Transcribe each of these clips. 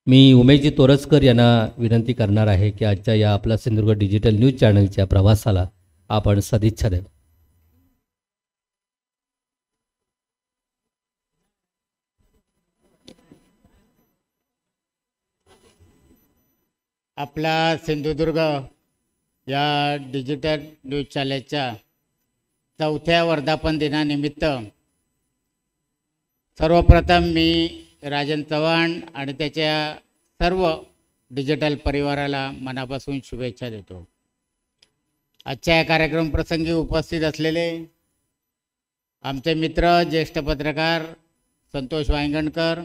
मी उमेशजी तोरसकर यांना विनंती करणार आहे की आजच्या या आपला सिंधुदुर्ग डिजिटल न्यूज चॅनलच्या प्रवासाला आपण सदिच्छा द्या. आपला सिंधुदुर्ग या डिजिटल न्यूज चॅनलच्या 4थ्या वर्धापन दिनानिमित्त सर्वप्रथम मी राजन चव्हाण आणि त्याच्या सर्व डिजिटल परिवाराला मनापासून शुभेच्छा देतो. आजच्या या कार्यक्रम प्रसंगी उपस्थित असलेले आमचे मित्र ज्येष्ठ पत्रकार संतोष वांगणकर,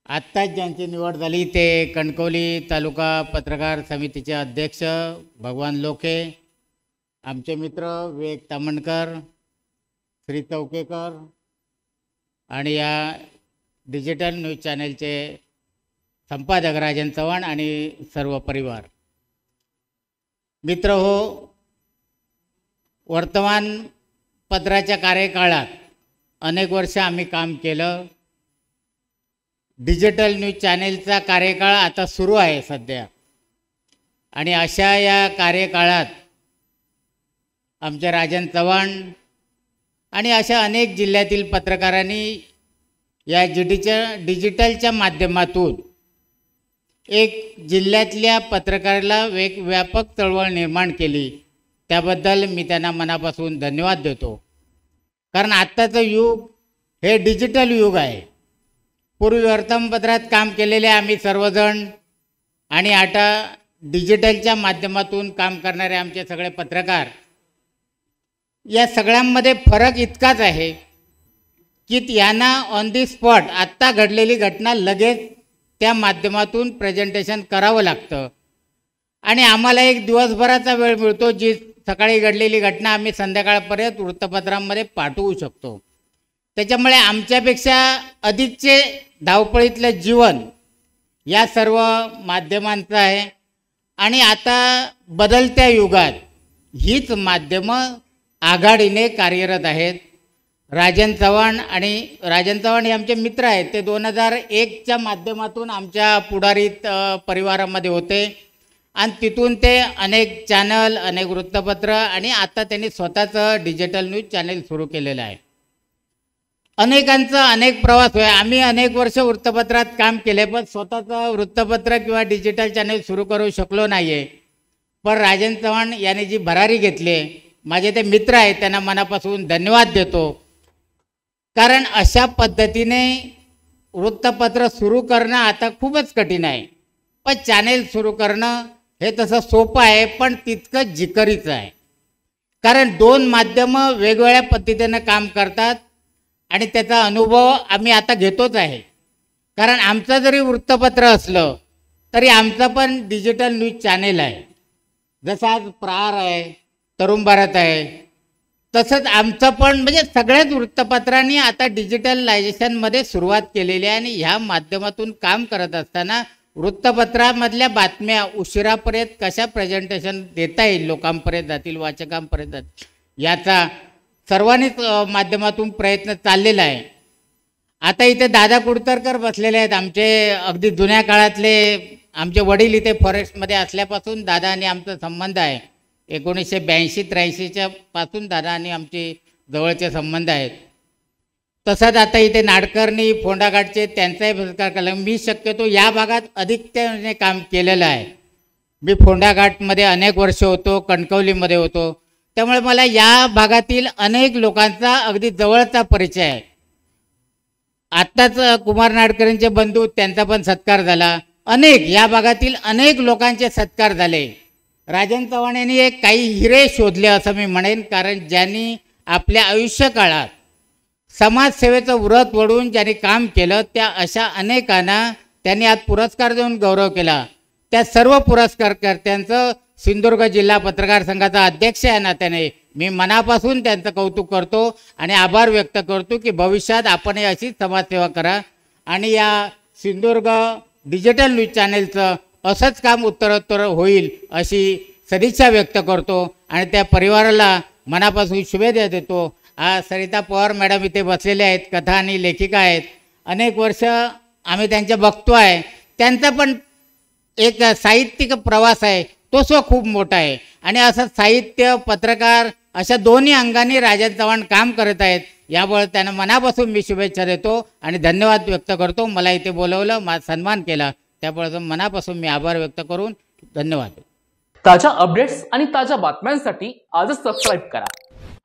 आत्ताच ज्यांची निवड झाली ते कणकवली तालुका पत्रकार समितीचे अध्यक्ष भगवान लोके, आमचे मित्र विवेक तामणकर, श्री चौकेकर आणि या डिजिटल न्यूज चॅनलचे संपादक राजन चव्हाण आणि सर्व परिवार. मित्र हो, वर्तमानपत्राच्या कार्यकाळात अनेक वर्ष आम्ही काम केलं. डिजिटल न्यूज चॅनेलचा कार्यकाळ आता सुरू आहे सध्या, आणि अशा या कार्यकाळात आमचे राजन चव्हाण आणि अशा अनेक जिल्ह्यातील पत्रकारांनी या डिजिटलच्या माध्यमातून एक जिल्ह्यातल्या पत्रकाराला व्यापक चळवळ निर्माण केली. त्याबद्दल मी त्यांना मनापासून धन्यवाद देतो. कारण आत्ताचं युग हे डिजिटल युग आहे. पूर्वी वर्तमानपत्रात काम केलेले आम्ही सर्वजण आणि आता डिजिटलच्या माध्यमातून काम करणारे आमचे सगळे पत्रकार, या सगळ्यांमध्ये फरक इतकाच आहे की यांना ऑन दी स्पॉट आत्ता घडलेली घटना लगेच त्या माध्यमातून प्रेझेंटेशन करावं लागतं, आणि आम्हाला एक दिवसभराचा वेळ मिळतो जी सकाळी घडलेली घटना आम्ही संध्याकाळपर्यंत वृत्तपत्रांमध्ये पाठवू शकतो. त्याच्यामुळे आमच्यापेक्षा अधिकचे धावपळीतलं जीवन या सर्व माध्यमांचं आहे. आणि आता बदलत्या युगात हीच माध्यमं आघाडीने कार्यरत आहेत. राजन चव्हाण हे आमचे मित्र आहेत. ते 2001च्या माध्यमातून आमच्या पुढारीत परिवारामध्ये होते, आणि तिथून ते अनेक चॅनल, अनेक वृत्तपत्र, आणि आता त्यांनी स्वतःचं डिजिटल न्यूज चॅनल सुरू केलेलं आहे. अनेकांचा अनेक प्रवास होय. आम्ही अनेक वर्ष वृत्तपत्रात काम केले, पण स्वतःचं वृत्तपत्र किंवा डिजिटल चॅनल सुरू करू शकलो नाही आहे. पण राजन चव्हाण यांनी जी भरारी घेतली, माझे ते मित्र आहेत, त्यांना मनापासून धन्यवाद देतो. कारण अशा पद्धतीने वृत्तपत्र सुरू करणं आता खूपच कठीण आहे, पण चॅनेल सुरू करणं हे तसं सोपं आहे, पण तितकं जिकरीचं आहे. कारण 2 माध्यमं वेगवेगळ्या पद्धतीनं काम करतात, आणि त्याचा अनुभव आम्ही आता घेतोच आहे. कारण आमचं जरी वृत्तपत्र असलं तरी आमचं पण डिजिटल न्यूज चॅनेल आहे. जसं आज प्रहार आहे, तरुण भारत आहे, तसंच आमचं पण, म्हणजे सगळ्याच वृत्तपत्रांनी आता डिजिटलायझेशनमध्ये सुरुवात केलेली आहे. आणि ह्या माध्यमातून काम करत असताना वृत्तपत्रामधल्या बातम्या उशिरापर्यंत कशा प्रेझेंटेशन देता येईल, लोकांपर्यंत जातील, वाचकांपर्यंत जातील, याचा सर्वांनीच माध्यमातून प्रयत्न चाललेला आहे. आता इथे दादा कुडतरकर बसलेले आहेत, आमचे अगदी जुन्या काळातले. आमचे वडील इथे फॉरेस्टमध्ये असल्यापासून दादा आणि आमचा संबंध आहे. 1982-83च्या पासून दादा आणि आमचे जवळचे संबंध आहेत. तसंच आता इथे नाडकर्णी, फोंडाघाटचे, त्यांचाही सत्कार केला. मी शक्यतो या भागात अधिकतेने काम केलेलं आहे. मी फोंडाघाटमध्ये अनेक वर्ष होतो, कणकवलीमध्ये होतो, त्यामुळे मला या भागातील अनेक लोकांचा अगदी जवळचा परिचय आहे. आत्ताच कुमार नाडकर्णींचे बंधू, त्यांचा पण सत्कार झाला. या भागातील अनेक लोकांचे सत्कार झाले. राजन चव्हाण यांनी एक काही हिरे शोधले असं मी म्हणेन. कारण ज्यांनी आपल्या आयुष्यकाळात समाजसेवेचं व्रत वळून ज्यांनी काम केलं, त्या अशा अनेकांना त्यांनी आज पुरस्कार देऊन गौरव केला. त्या सर्व पुरस्कारकर्त्यांचं सिंधुदुर्ग जिल्हा पत्रकार संघाचा अध्यक्ष या नात्याने मी मनापासून त्यांचं कौतुक करतो आणि आभार व्यक्त करतो की भविष्यात आपणही अशीच समाजसेवा करा, आणि या सिंधुदुर्ग डिजिटल न्यूज चॅनेलचं असंच काम उत्तरोत्तर होईल अशी सदिच्छा व्यक्त करतो, आणि त्या परिवाराला मनापासून शुभेच्छा देतो. आज सरिता पवार मॅडम इथे बसलेले आहेत, कथा आणि लेखिका आहेत. अनेक वर्ष आम्ही त्यांच्या बघतो आहे. त्यांचा पण एक साहित्यिक प्रवास आहे तो सुद्धा खूप मोठा आहे. आणि असं साहित्य पत्रकार अशा दोन्ही अंगाने राजन चव्हाण काम करत आहेत. यामुळे त्यांना मनापासून मी शुभेच्छा देतो आणि धन्यवाद व्यक्त करतो. मला इथे बोलवलं, माझा सन्मान केला, त्यामुळे मनापासून मी आभार व्यक्त करून धन्यवाद. ताज्या अपडेट्स आणि ताज्या बातम्यांसाठी आजच सबस्क्राईब करा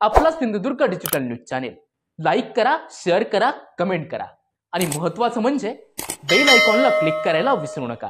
आपला Sindhudurg digital news channel. Like करा, शेअर करा, कमेंट करा आणि महत्त्वाचं म्हणजे बेल आयकॉनला क्लिक करायला विसरू नका.